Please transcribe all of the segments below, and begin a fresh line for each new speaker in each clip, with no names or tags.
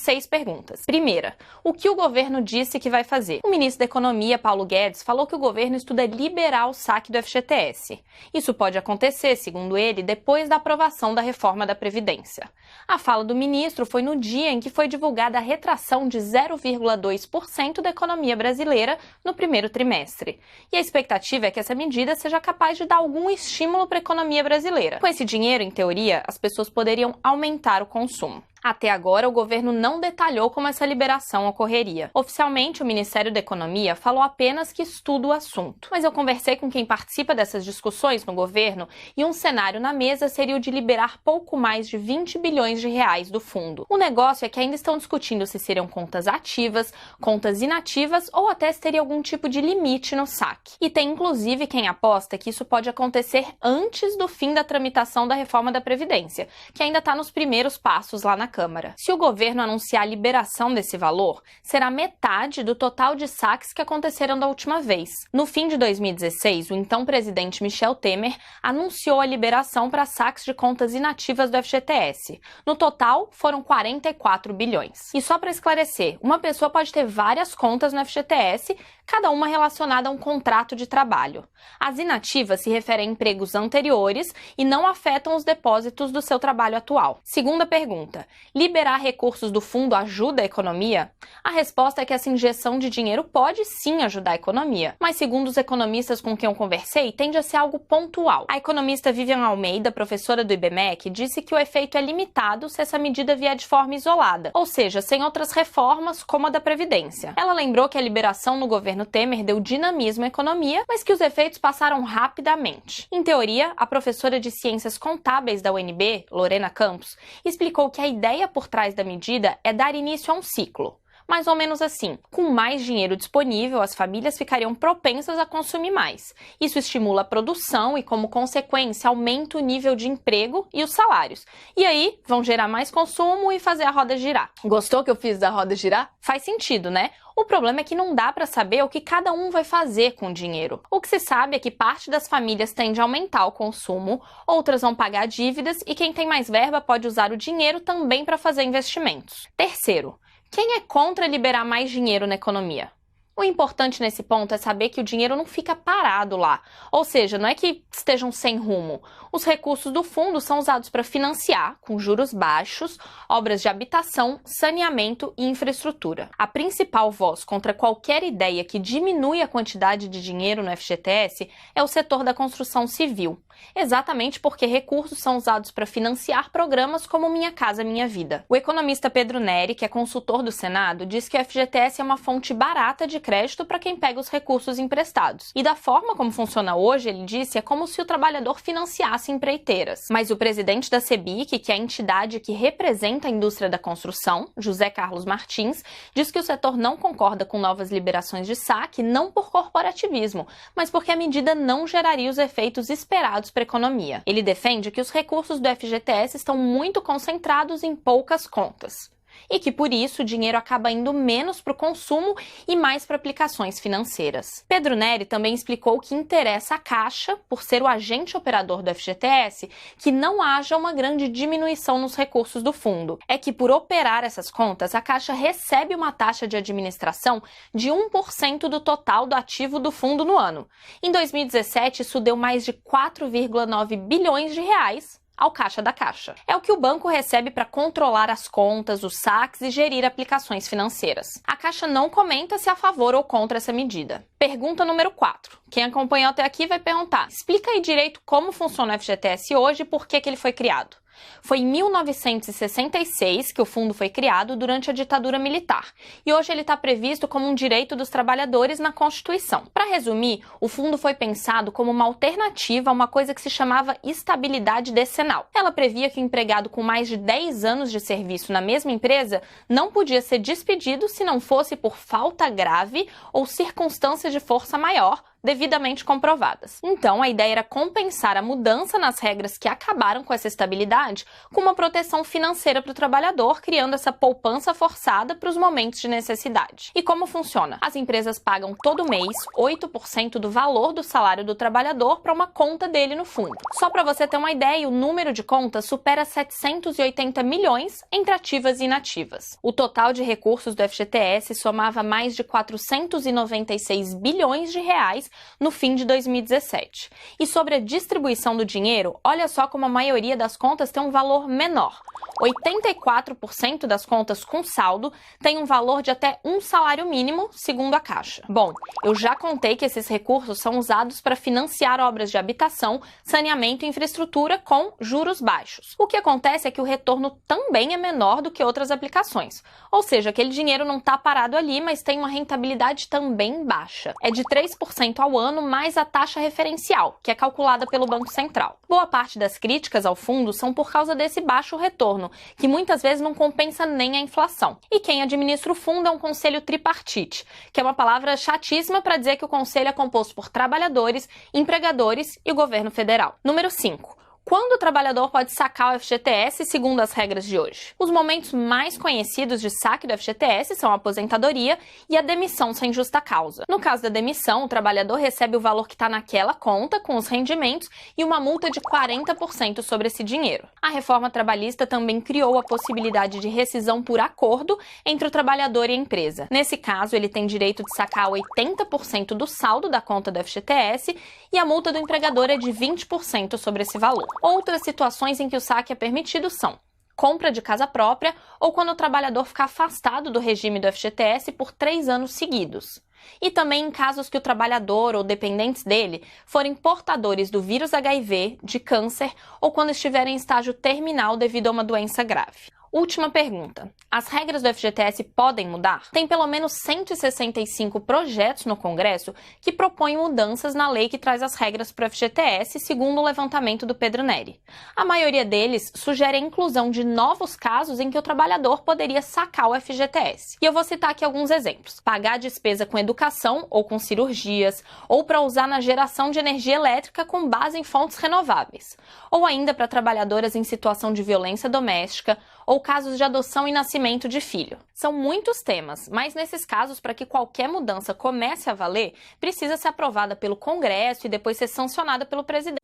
6 perguntas. Primeira, o que o governo disse que vai fazer? O ministro da Economia, Paulo Guedes, falou que o governo estuda liberar o saque do FGTS. Isso pode acontecer, segundo ele, depois da aprovação da reforma da Previdência. A fala do ministro foi no dia em que foi divulgada a retração de 0,2% da economia brasileira no primeiro trimestre. E a expectativa é que essa medida seja capaz de dar algum estímulo para a economia brasileira. Com esse dinheiro, em teoria, as pessoas poderiam aumentar o consumo. Até agora, o governo não detalhou como essa liberação ocorreria. Oficialmente, o Ministério da Economia falou apenas que estuda o assunto. Mas eu conversei com quem participa dessas discussões no governo e um cenário na mesa seria o de liberar pouco mais de 20 bilhões de reais do fundo. O negócio é que ainda estão discutindo se seriam contas ativas, contas inativas ou até se teria algum tipo de limite no saque. E tem inclusive quem aposta que isso pode acontecer antes do fim da tramitação da reforma da Previdência, que ainda está nos primeiros passos lá na Câmara. Se o governo anunciar a liberação desse valor, será metade do total de saques que aconteceram da última vez. No fim de 2016, o então presidente Michel Temer anunciou a liberação para saques de contas inativas do FGTS. No total, foram 44 bilhões. E só para esclarecer, uma pessoa pode ter várias contas no FGTS, cada uma relacionada a um contrato de trabalho. As inativas se referem a empregos anteriores e não afetam os depósitos do seu trabalho atual. Segunda pergunta: liberar recursos do fundo ajuda a economia? A resposta é que essa injeção de dinheiro pode sim ajudar a economia, mas segundo os economistas com quem eu conversei, tende a ser algo pontual. A economista Vivian Almeida, professora do IBMEC, disse que o efeito é limitado se essa medida vier de forma isolada, ou seja, sem outras reformas como a da Previdência. Ela lembrou que a liberação no governo Temer deu dinamismo à economia, mas que os efeitos passaram rapidamente. Em teoria, a professora de Ciências Contábeis da UNB, Lorena Campos, explicou que a ideia por trás da medida é dar início a um ciclo. Mais ou menos assim, com mais dinheiro disponível, as famílias ficariam propensas a consumir mais. Isso estimula a produção e, como consequência, aumenta o nível de emprego e os salários. E aí, vão gerar mais consumo e fazer a roda girar. Gostou que eu fiz da roda girar? Faz sentido, né? O problema é que não dá para saber o que cada um vai fazer com o dinheiro. O que se sabe é que parte das famílias tende a aumentar o consumo, outras vão pagar dívidas e quem tem mais verba pode usar o dinheiro também para fazer investimentos. Terceiro, quem é contra liberar mais dinheiro na economia? O importante nesse ponto é saber que o dinheiro não fica parado lá, ou seja, não é que estejam sem rumo. Os recursos do fundo são usados para financiar, com juros baixos, obras de habitação, saneamento e infraestrutura. A principal voz contra qualquer ideia que diminui a quantidade de dinheiro no FGTS é o setor da construção civil, exatamente porque recursos são usados para financiar programas como Minha Casa Minha Vida. O economista Pedro Neri, que é consultor do Senado, diz que o FGTS é uma fonte barata de crédito para quem pega os recursos emprestados. E da forma como funciona hoje, ele disse, é como se o trabalhador financiasse empreiteiras. Mas o presidente da CEBIC, que é a entidade que representa a indústria da construção, José Carlos Martins, diz que o setor não concorda com novas liberações de saque, não por corporativismo, mas porque a medida não geraria os efeitos esperados para a economia. Ele defende que os recursos do FGTS estão muito concentrados em poucas contas. E que, por isso, o dinheiro acaba indo menos para o consumo e mais para aplicações financeiras. Pedro Neri também explicou que interessa à Caixa, por ser o agente operador do FGTS, que não haja uma grande diminuição nos recursos do fundo. É que, por operar essas contas, a Caixa recebe uma taxa de administração de 1% do total do ativo do fundo no ano. Em 2017, isso deu mais de 4,9 bilhões de reais ao caixa da Caixa. É o que o banco recebe para controlar as contas, os saques e gerir aplicações financeiras. A Caixa não comenta se é a favor ou contra essa medida. Pergunta número 4. Quem acompanhou até aqui vai perguntar: explica aí direito como funciona o FGTS hoje e por que ele foi criado. Foi em 1966 que o fundo foi criado durante a ditadura militar e hoje ele está previsto como um direito dos trabalhadores na Constituição. Para resumir, o fundo foi pensado como uma alternativa a uma coisa que se chamava estabilidade decenal. Ela previa que o empregado com mais de 10 anos de serviço na mesma empresa não podia ser despedido se não fosse por falta grave ou circunstância de força maior, devidamente comprovadas. Então, a ideia era compensar a mudança nas regras que acabaram com essa estabilidade com uma proteção financeira para o trabalhador, criando essa poupança forçada para os momentos de necessidade. E como funciona? As empresas pagam todo mês 8% do valor do salário do trabalhador para uma conta dele no fundo. Só para você ter uma ideia, o número de contas supera 780 milhões entre ativas e inativas. O total de recursos do FGTS somava mais de 496 bilhões de reais no fim de 2017. E sobre a distribuição do dinheiro, olha só como a maioria das contas tem um valor menor. 84% das contas com saldo tem um valor de até um salário mínimo, segundo a Caixa. Bom, eu já contei que esses recursos são usados para financiar obras de habitação, saneamento e infraestrutura com juros baixos. O que acontece é que o retorno também é menor do que outras aplicações. Ou seja, aquele dinheiro não está parado ali, mas tem uma rentabilidade também baixa. É de 3% ao ano mais a taxa referencial, que é calculada pelo Banco Central. Boa parte das críticas ao fundo são por causa desse baixo retorno, que muitas vezes não compensa nem a inflação. E quem administra o fundo é um conselho tripartite, que é uma palavra chatíssima para dizer que o conselho é composto por trabalhadores, empregadores e o governo federal. Número 5. Quando o trabalhador pode sacar o FGTS segundo as regras de hoje? Os momentos mais conhecidos de saque do FGTS são a aposentadoria e a demissão sem justa causa. No caso da demissão, o trabalhador recebe o valor que está naquela conta, com os rendimentos, e uma multa de 40% sobre esse dinheiro. A reforma trabalhista também criou a possibilidade de rescisão por acordo entre o trabalhador e a empresa. Nesse caso, ele tem direito de sacar 80% do saldo da conta do FGTS e a multa do empregador é de 20% sobre esse valor. Outras situações em que o saque é permitido são compra de casa própria ou quando o trabalhador fica afastado do regime do FGTS por 3 anos seguidos. E também em casos que o trabalhador ou dependentes dele forem portadores do vírus HIV, de câncer ou quando estiverem em estágio terminal devido a uma doença grave. Última pergunta. As regras do FGTS podem mudar? Tem pelo menos 165 projetos no Congresso que propõem mudanças na lei que traz as regras para o FGTS, segundo o levantamento do Pedro Neri. A maioria deles sugere a inclusão de novos casos em que o trabalhador poderia sacar o FGTS. E eu vou citar aqui alguns exemplos. Pagar despesa com educação ou com cirurgias, ou para usar na geração de energia elétrica com base em fontes renováveis. Ou ainda para trabalhadoras em situação de violência doméstica, ou casos de adoção e nascimento de filho. São muitos temas, mas nesses casos, para que qualquer mudança comece a valer, precisa ser aprovada pelo Congresso e depois ser sancionada pelo presidente.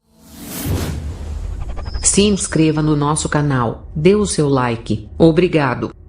Se inscreva no nosso canal, dê o seu like. Obrigado!